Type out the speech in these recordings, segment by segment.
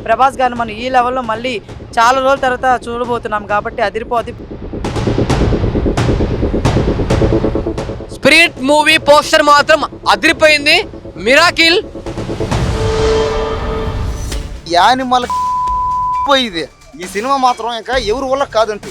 ప్రభాస్ గారిని మనం ఈ లెవెల్లో మళ్ళీ చాలా రోజుల తర్వాత చూడబోతున్నాం కాబట్టి అదిరిపోద్ది. స్పిరిట్ మూవీ పోస్టర్ మాత్రం అదిరిపోయింది. మిరాకిల్ యానిమల్ పోయింది ఈ సినిమా మాత్రం ఇంకా ఎవరి వల్ల కాదంటే.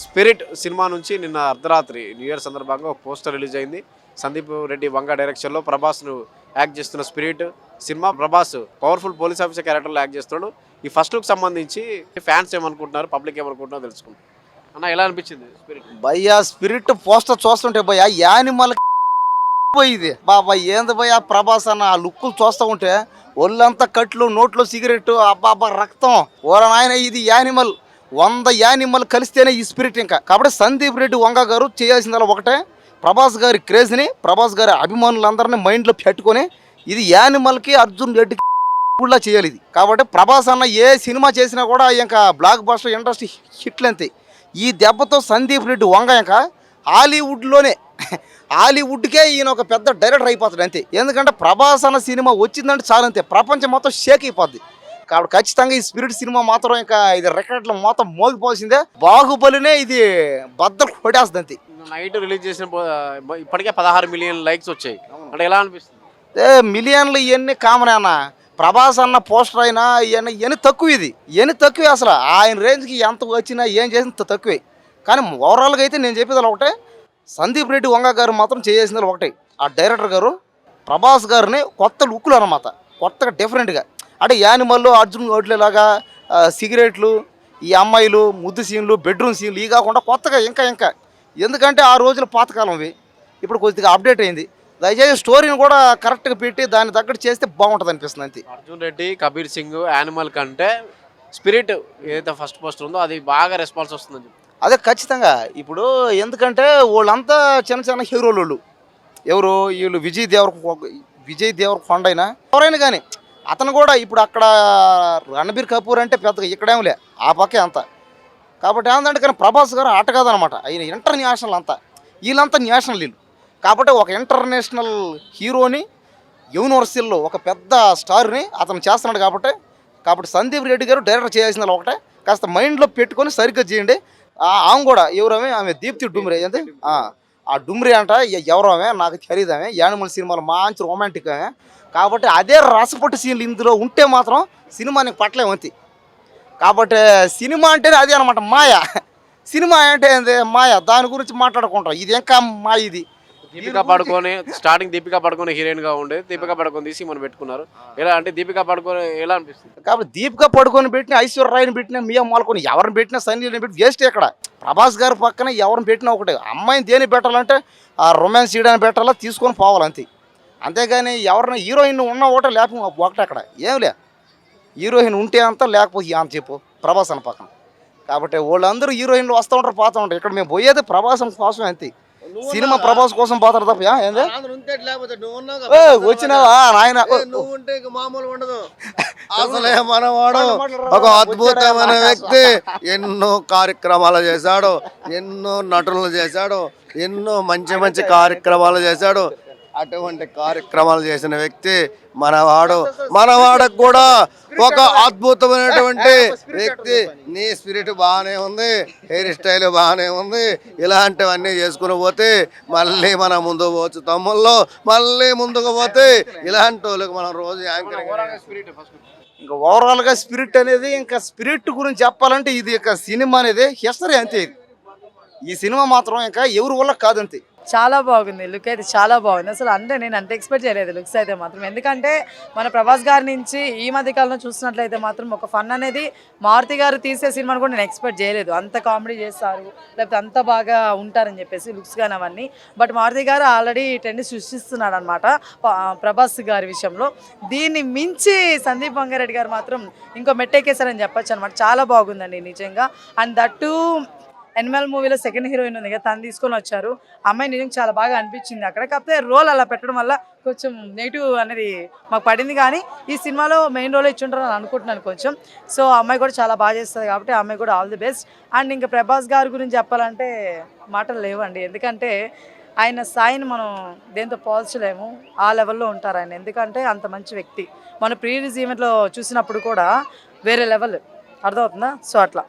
స్పిరిట్ సినిమా నుంచి నిన్న అర్ధరాత్రి న్యూ ఇయర్ సందర్భంగా ఒక పోస్టర్ రిలీజ్ అయింది. సందీప్ రెడ్డి వంగ డైరెక్షన్లో ప్రభాస్ను యాక్ట్ చేస్తున్న spirit cinema. Prabhas powerful police officer క్యారెక్టర్లో యాక్ట్ చేస్తున్నాడు. ఈ ఫస్ట్ లుక్ సంబంధించి ఫ్యాన్స్ ఏమనుకుంటున్నారు, పబ్లిక్ ఏమనుకుంటున్నారో తెలుసుకుంటాం. అన్న ఎలా అనిపించింది స్పిరిట్? భయ్యా స్పిరిట్ పోస్టర్ చూస్తుంటే భయ్యా యానిమల్ పోయింది బాబా. ఏంది భయ్యా ప్రభాస్ అన్న ఆ లుక్కులు చూస్తూ ఉంటే ఒళ్ళంతా కట్లు, నోట్లో సిగరెట్, అబ్బాబ్బా రక్తం. ఓర నాయన ఇది యానిమల్. 100 యానిమల్ కలిస్తేనే ఈ స్పిరిట్. ఇంకా కాబట్టి సందీప్ రెడ్డి వంగ గారు చేయాల్సిందల్లా ఒకటే, ప్రభాస్ గారి క్రేజ్ని, ప్రభాస్ గారి అభిమానులందరినీ మైండ్లో పెట్టుకొని ఇది యానిమల్కి అర్జున్ రెడ్డి కూడా చేయాలి ఇది. కాబట్టి ప్రభాస్ అన్న ఏ సినిమా చేసినా కూడా ఇంకా బ్లాక్ బస్టర్ ఇండస్ట్రీ హిట్లు అంతే. ఈ దెబ్బతో సందీప్ రెడ్డి వంగ ఇంకా హాలీవుడ్కే ఈయన ఒక పెద్ద డైరెక్టర్ అయిపోతాడు అంతే. ఎందుకంటే ప్రభాస్ అన్న సినిమా వచ్చిందంటే చాలంతే, ప్రపంచం మొత్తం షేక్ అయిపోద్ది. కాబట్టి ఖచ్చితంగా ఈ స్పిరిట్ సినిమా మాత్రం ఇంకా ఇది రికార్డులు మొత్తం మోగిపోవాల్సిందే. బాహుబలినే ఇది బద్దలు కొట్టేస్తుంది అంతే. నైట్ రిలీజ్ చేసిన ఇప్పటికే 16 మిలియన్ లైక్స్ వచ్చాయి. అంటే ఎలా అనిపిస్తుంది? మిలియన్లు ఇవన్నీ కామన్ అన్న. ప్రభాస్ అన్న పోస్టర్ అయినా ఇవన్నీ తక్కువ. ఇవన్నీ తక్కువే. అసలు ఆయన రేంజ్కి ఎంత వచ్చినా ఏం చేసినా తక్కువే. కానీ ఓవరాల్గా అయితే నేను చెప్పేది ఒకటే, సందీప్ రెడ్డి వంగ గారు మాత్రం చేయాల్సింది ఒకటే, ఆ డైరెక్టర్ గారు ప్రభాస్ గారిని కొత్త లుక్లు అన్నమాట, కొత్తగా డిఫరెంట్గా. అంటే యానిమల్, అర్జున్ ఓట్లేలాగా సిగరెట్లు, ఈ అమ్మాయిలు, ముద్దు సీన్లు, బెడ్రూమ్ సీన్లు ఇవి కాకుండా కొత్తగా ఇంకా ఎందుకంటే ఆ రోజుల పాతకాలంవి ఇప్పుడు కొద్దిగా అప్డేట్ అయింది. దయచేసి స్టోరీని కూడా కరెక్ట్గా పెట్టి దాన్ని తగ్గట్టు చేస్తే బాగుంటుంది అనిపిస్తుంది అంతే. అర్జున్ రెడ్డి, కబీర్ సింగ్, యానిమల్ కంటే స్పిరిట్ ఏదైతే ఫస్ట్ పోస్టర్ ఉందో అది బాగా రెస్పాన్స్ వస్తుందని. అదే ఖచ్చితంగా. ఇప్పుడు ఎందుకంటే వాళ్ళంతా చిన్న హీరోలు. ఎవరు వీళ్ళు? విజయ్ దేవరకొండ అయినా ఎవరైనా కానీ అతను కూడా ఇప్పుడు అక్కడ రణబీర్ కపూర్ అంటే పెద్దగా ఇక్కడేమిలే ఆ పక్కే అంతా. కాబట్టి ఏంటంటే కానీ ప్రభాస్ గారు ఆట కాదనమాట, ఆయన ఇంటర్నేషనల్ అంతా. వీళ్ళంతా నేషనల్ వీళ్ళు. కాబట్టి ఒక ఇంటర్నేషనల్ హీరోని, యూనివర్సల్లో ఒక పెద్ద స్టార్ని అతను చేస్తున్నాడు. కాబట్టి సందీప్ రెడ్డి గారు డైరెక్టర్ చేయాల్సిన ఒకటే, కాస్త మైండ్లో పెట్టుకొని సరిగ్గా చేయండి. ఆమె కూడా ఎవరమే, ఆమె దీప్తి డుమ్రే. ఏంటి ఆ డుమ్రీ అంట ఎవరమే నాకు తెలియదామే. యానిమల్ సినిమాలో మంచి రొమాంటిక్ ఆమె. కాబట్టి అదే రసపట్టు సీన్లు ఇందులో ఉంటే మాత్రం సినిమా నీకు పట్టలేమంతి. కాబట్టి సినిమా అంటేనే అదే అనమాట మాయ. సినిమా అంటే ఏంది మాయ, దాని గురించి మాట్లాడుకుంటాం. ఇది ఇంకా మాయ. ఇది దీపికా పడుకొని స్టార్టింగ్ దీపికా పడుకొని హీరోయిన్ గా ఉండేది, దీపికా పడుకొని తీసి మనం పెట్టుకున్నారు. ఎలా అంటే దీపికా పడుకొని ఎలా అనిపిస్తుంది? కాబట్టి దీపికా పడుకొని పెట్టిన, ఐశ్వర్యరాయ్ని పెట్టినా, మియా మాల్కొని ఎవరిని పెట్టినా, సన్నీని పెట్టి వేస్ట్. ఇక్కడ ప్రభాస్ గారి పక్కన ఎవరిని పెట్టినా ఒకటే. అమ్మాయిని దేని పెట్టాలంటే ఆ రొమాన్స్ చేయడానికి పెట్టాలా, తీసుకొని పోవాలంతే. అంతేగాని ఎవరిని హీరోయిన్ ఉన్న ఒకటే లేకపోతే ఒకటే. అక్కడ ఏమిలే, హీరోయిన్ ఉంటే అంత లేకపోతే అంత చెప్పు ప్రభాస్ అన్న పక్కన. కాబట్టి వాళ్ళందరూ హీరోయిన్లు వస్తూ ఉంటారు, పోతూ ఉంటారు. ఇక్కడ మేము పోయేది ప్రభాసం కోసం అంతే. సినిమా ప్రభాస్ కోసం పోతారు తప్ప ఏంది వచ్చినావా నాయన. అసలే మనవాడు ఒక అద్భుతమైన వ్యక్తి. ఎన్నో కార్యక్రమాలు చేశాడు, ఎన్నో నటులను చేశాడు, ఎన్నో మంచి కార్యక్రమాలు చేశాడు. అటువంటి కార్యక్రమాలు చేసిన వ్యక్తి మనవాడకు కూడా ఒక అద్భుతమైనటువంటి వ్యక్తి. నీ స్పిరిట్ బాగానే ఉంది, హెయిర్ స్టైల్ బాగానే ఉంది. ఇలాంటివన్నీ చేసుకుని పోతే మళ్ళీ మనం ముందుకు పోవచ్చు. తమ్ముళ్ళు మళ్ళీ ముందుకు పోతే ఇలాంటి వాళ్ళకి మనం రోజు ఇంకా ఓవరాల్గా స్పిరిట్ అనేది, ఇంకా స్పిరిట్ గురించి చెప్పాలంటే ఇది ఇక సినిమా అనేది హిస్టరీ అంతే. ఈ సినిమా మాత్రం ఇంకా ఎవరి వల్ల కాదంతే. చాలా బాగుంది, లుక్ అయితే చాలా బాగుంది. అసలు అంటే నేను అంత ఎక్స్పెక్ట్ చేయలేదు లుక్స్ అయితే మాత్రం. ఎందుకంటే మన ప్రభాస్ గారి నుంచి ఈ మధ్య కాలంలో చూసినట్లయితే మాత్రం ఒక ఫన్ అనేది మారుతి గారు తీసే సినిమాని కూడా నేను ఎక్స్పెక్ట్ చేయలేదు. అంత కామెడీ చేస్తారు, లేకపోతే అంత బాగా ఉంటారని చెప్పేసి లుక్స్ కానీ అవన్నీ. బట్ మారుతి గారు ఆల్రెడీ ట్రెండ్ సృష్టిస్తున్నాడు అనమాట ప్రభాస్ గారి విషయంలో. దీన్ని మించి సందీప్ వంగారెడ్డి గారు మాత్రం ఇంకో మెట్టెక్కేశారని చెప్పొచ్చు అనమాట. చాలా బాగుందండి నిజంగా. అండ్ దట్టు ఎనిమల్ మూవీలో సెకండ్ హీరోయిన్ ఉంది కదా, తను తీసుకొని వచ్చారు. అమ్మాయి నిజంగా చాలా బాగా అనిపించింది అక్కడ. కాకపోతే రోల్ అలా పెట్టడం వల్ల కొంచెం నెగిటివ్ అనేది మాకు పడింది. కానీ ఈ సినిమాలో మెయిన్ రోల్ ఇచ్చుంటారు అని అనుకుంటున్నాను కొంచెం. సో అమ్మాయి కూడా చాలా బాగా చేస్తుంది కాబట్టి అమ్మాయి కూడా ఆల్ ది బెస్ట్. అండ్ ఇంకా ప్రభాస్ గారి గురించి చెప్పాలంటే మాటలు లేవండి. ఎందుకంటే ఆయన స్థాయిని మనం దేంతో పోల్చలేము. ఆ లెవెల్లో ఉంటారు ఆయన, ఎందుకంటే అంత మంచి వ్యక్తి. మన ప్రీ రిలీజ్ ఈవెంట్లో చూసినప్పుడు కూడా వేరే లెవెల్, అర్థమవుతుందా? సో అట్లా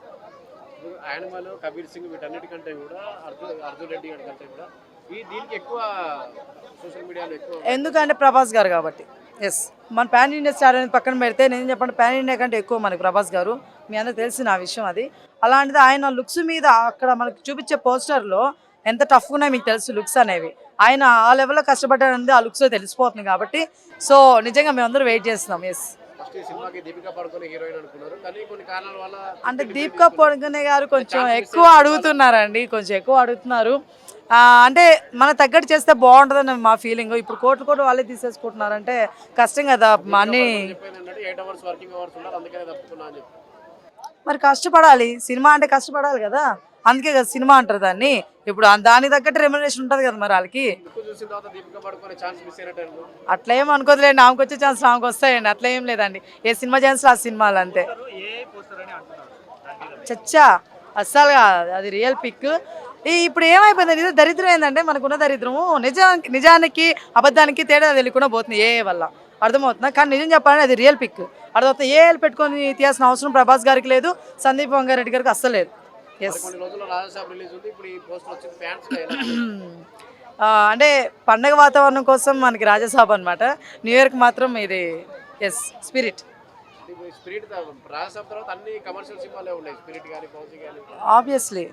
యానిమల్, కబీర్ సింగ్ వీటన్నిటికంటే కూడా అర్జున్ రెడ్డి గారి కంటే కూడా దీనికి ఎక్కువ సోషల్ మీడియాలో ఎక్కువ, ఎందుకంటే ప్రభాస్ గారు కాబట్టి. ఎస్, మన పాన్ ఇండియా స్టార్ అనేది పక్కన పెడితే నేను చెప్పండి, పాన్ ఇండియా కంటే ఎక్కువ మనకి ప్రభాస్ గారు. మీ అందరూ తెలిసిన ఆ విషయం అది. అలాంటిది ఆయన లుక్స్ మీద అక్కడ మనకి చూపించే పోస్టర్లో ఎంత టఫ్గా ఉన్నాయో మీకు తెలుసు లుక్స్ అనేవి. ఆయన ఆ లెవెల్లో కష్టపడ్డాడనేది ఆ లుక్స్లో తెలిసిపోతుంది కాబట్టి. సో నిజంగా మేమందరూ వెయిట్ చేస్తున్నాం. ఎస్, సినిమాకి దీపికా పడుకునే హీరోయిన్ అనుకున్నారు, కానీ కొన్ని కారణాల వల్ల అంటే దీపికా పడుకునే గారు కొంచెం ఎక్కువ అడుగుతున్నారండి, కొంచెం ఎక్కువ అడుగుతున్నారు. అంటే మన తగ్గట్టు చేస్తే బాగుంటుందని మా ఫీలింగ్. ఇప్పుడు కోట్లు వాళ్ళే తీసేసుకుంటున్నారంటే కష్టం కదా. అన్ని మరి కష్టపడాలి, సినిమా అంటే కష్టపడాలి కదా, అందుకే కదా సినిమా అంటారు దాన్ని. ఇప్పుడు దానికి తగ్గట్టు రెమ్యునరేషన్ ఉంటుంది కదా మరి వాళ్ళకి. అట్లా ఏం అనుకోదులేండి, ఆమెకు వచ్చే ఛాన్స్ ఆమెకు వస్తాయండి, అట్లా ఏం లేదండి. ఏ సినిమా ఛాన్స్ ఆ సినిమాలు అంతే. చచ్చా అస్సలు కాదు, అది రియల్ పిక్. ఇప్పుడు ఏమైపోయింది, ఇది దరిద్రం ఏంటంటే మనకున్న దరిద్రము నిజానికి అబద్ధానికి తేడా తెలియకుండా పోతుంది ఏ వల్ల, అర్థమవుతుందా? కానీ నిజం చెప్పాలంటే అది రియల్ పిక్, అర్థమవుతుంది. ఏ పెట్టుకొని తీయాల్సిన అవసరం ప్రభాస్ గారికి లేదు, సందీప్ వంగారెడ్డి గారికి అస్సలు లేదు. ఎస్, అంటే పండగ వాతావరణం కోసం మనకి రాజాసాబ్ అనమాట. న్యూ ఇయర్కి మాత్రం ఇది ఎస్ స్పిరిట్. ఆబ్వియస్లీ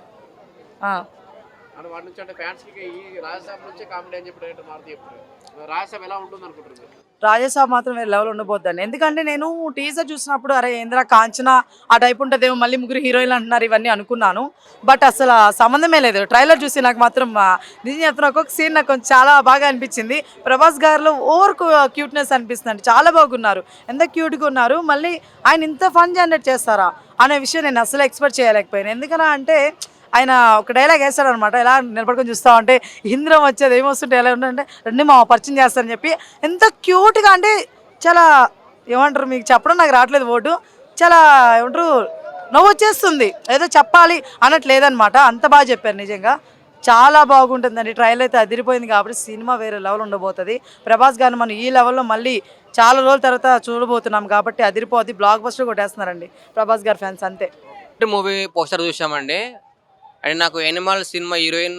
రాజాసాబ్ మాత్రం వేరే లెవెల్ ఉండబోద్దండి. ఎందుకంటే నేను టీజర్ చూసినప్పుడు అరే ఏంద్రా కాంచనా ఆ టైప్ ఉంటుందేమో, మళ్ళీ ముగ్గురు హీరోయిన్లు అంటున్నారు ఇవన్నీ అనుకున్నాను. బట్ అసలు సంబంధమే లేదు. ట్రైలర్ చూసి నాకు మాత్రం నిజం చెప్తున్నా, ఒక్కొక్క సీన్ నాకు కొంచెం చాలా బాగా అనిపించింది. ప్రభాస్ గారిలో ఓవర్ క్యూట్నెస్ అనిపిస్తుంది, చాలా బాగున్నారు, ఎంత క్యూట్గా ఉన్నారు. మళ్ళీ ఆయన ఇంత ఫన్ జనరేట్ చేస్తారా అనే విషయం నేను అసలు ఎక్స్పెక్ట్ చేయలేకపోయాను. ఎందుకన్నా అంటే ఆయన ఒక డైలాగ్ వేస్తాడనమాట, ఎలా నిలబడుకొని చూస్తా ఉంటే ఇంద్రం వచ్చేది ఏమొస్తుంటే ఎలా ఉంటుందంటే రండి మా పరిచయం చేస్తారని చెప్పి ఎంత క్యూట్గా, అంటే చాలా ఏమంటారు మీకు చెప్పడం నాకు రావట్లేదు ఓటు, చాలా ఏమంటారు నవ్వు వచ్చేస్తుంది, ఏదో చెప్పాలి అన్నట్టు లేదనమాట. అంత బాగా చెప్పారు, నిజంగా చాలా బాగుంటుందండి. ట్రైలర్ అయితే అదిరిపోయింది కాబట్టి సినిమా వేరే లెవెల్ ఉండబోతుంది. ప్రభాస్ గారిని మనం ఈ లెవెల్లో మళ్ళీ చాలా రోజుల తర్వాత చూడబోతున్నాం కాబట్టి అదిరిపోద్ది. బ్లాక్ బస్టర్ కొట్టేస్తున్నారండి ప్రభాస్ గారి ఫ్యాన్స్ అంతే. మూవీ పోస్టర్ చూసామండి, అండ్ నాకు ఎనిమల్ సినిమా హీరోయిన్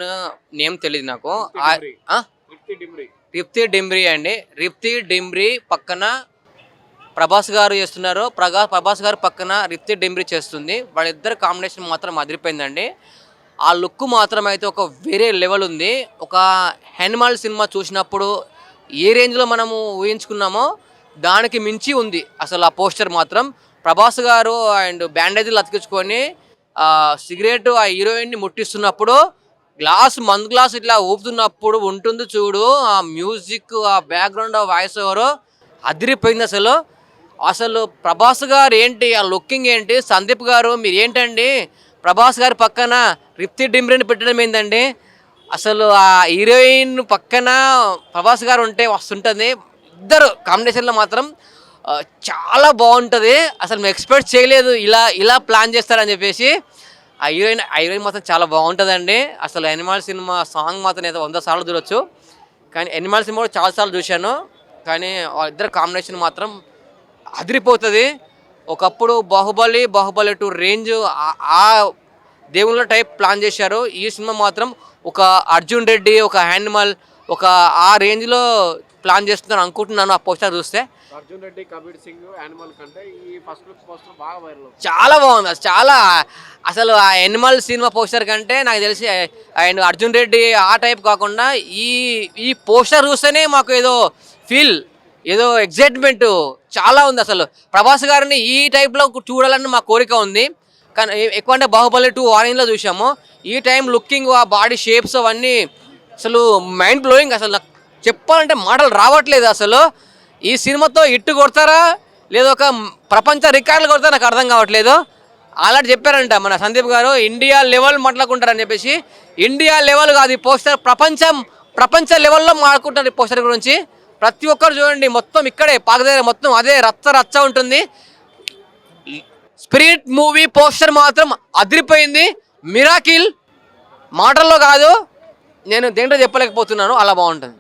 నేమ్ తెలియదు నాకు. రిప్తి డింబ్రీ అండి. రిప్తి డింబ్రీ పక్కన ప్రభాస్ గారు చేస్తున్నారు, ప్రభాస్ గారు పక్కన రిప్తి డింబ్రీ చేస్తుంది. వాళ్ళిద్దరు కాంబినేషన్ మాత్రం అదిరిపోయిందండి. ఆ లుక్ మాత్రం అయితే ఒక వేరే లెవెల్ ఉంది. ఒక ఎనిమల్ సినిమా చూసినప్పుడు ఏ రేంజ్లో మనము ఊహించుకున్నామో దానికి మించి ఉంది అసలు ఆ పోస్టర్ మాత్రం. ప్రభాస్ గారు అండ్ బ్యాండేజీలు అతికించుకొని సిగరెట్ ఆ హీరోయిన్ని ముట్టిస్తున్నప్పుడు మందు గ్లాస్ ఇట్లా ఊపుతున్నప్పుడు ఉంటుంది చూడు, ఆ మ్యూజిక్, ఆ బ్యాక్గ్రౌండ్, ఆ వాయిస్ ఓవర్ అదిరిపోయింది అసలు. అసలు ప్రభాస్ గారు ఏంటి, ఆ లుకింగ్ ఏంటి, సందీప్ గారు మీరు ఏంటండి ప్రభాస్ గారి పక్కన రిప్తి డింబ్రీని పెట్టడం ఏంటండి. అసలు ఆ హీరోయిన్ పక్కన ప్రభాస్ గారు ఉంటే వస్తుంటుంది. ఇద్దరు కాంబినేషన్లో మాత్రం చాలా బాగుంటుంది. అసలు మేము ఎక్స్పెక్ట్ చేయలేదు ఇలా ప్లాన్ చేస్తారని చెప్పేసి. ఆ హీరోయిన్ మాత్రం చాలా బాగుంటుందండి. అసలు ఎనిమల్ సినిమా సాంగ్ మాత్రం ఏదో 100 సార్లు చూడొచ్చు, కానీ ఎనిమల్ సినిమా కూడా చాలాసార్లు చూశాను. కానీ ఇద్దరు కాంబినేషన్ మాత్రం అదిరిపోతుంది. ఒకప్పుడు బాహుబలి 2 రేంజ్ ఆ దేవుళ్ళ టైప్ ప్లాన్ చేశారు. ఈ సినిమా మాత్రం ఒక అర్జున్ రెడ్డి, ఒక యానిమల్, ఒక ఆ రేంజ్లో ప్లాన్ చేస్తున్నారు అనుకుంటున్నాను ఆ పోస్టర్ చూస్తే. అర్జున్ రెడ్డి, కబీర్ సింగ్, యానిమల్ కంటే ఈ ఫస్ట్ లుక్ పోస్టర్ బాగా వైరల్, చాలా బాగుంది. చాలా అసలు ఆ యానిమల్ సినిమా పోస్టర్ కంటే నాకు తెలిసి అండ్ అర్జున్ రెడ్డి ఆ టైప్ కాకుండా ఈ పోస్టర్ చూస్తేనే మాకు ఏదో ఎగ్జైట్మెంట్ చాలా ఉంది. అసలు ప్రభాస్ గారిని ఈ టైప్లో చూడాలని మా కోరిక ఉంది. కానీ ఎక్కువ అంటే బాహుబలి 2 ఆరెంజ్లో చూసాము. ఈ టైం లుకింగ్, ఆ బాడీ షేప్స్ అవన్నీ అసలు మైండ్ బ్లోయింగ్. అసలు నాకు చెప్పాలంటే మాటలు రావట్లేదు. అసలు ఈ సినిమాతో ఇట్టు కొడతారా లేదా ఒక ప్రపంచ రికార్డులు కొడతారా నాకు అర్థం కావట్లేదు. అలాంటి చెప్పారంట మన సందీప్ గారు, ఇండియా లెవెల్ మాట్లాడుకుంటారని చెప్పేసి. ఇండియా లెవెల్ కాదు ఈ పోస్టర్, ప్రపంచ లెవెల్లో మాట్లాడుకుంటారు ఈ పోస్టర్ గురించి. ప్రతి ఒక్కరు చూడండి, మొత్తం ఇక్కడే పాక దగ్గర మొత్తం అదే రచ్చ ఉంటుంది. స్పిరిట్ మూవీ పోస్టర్ మాత్రం అదిరిపోయింది. మిరాకిల్ మాటల్లో కాదు, నేను దేంట్లో చెప్పలేకపోతున్నాను, అలా బాగుంటుంది.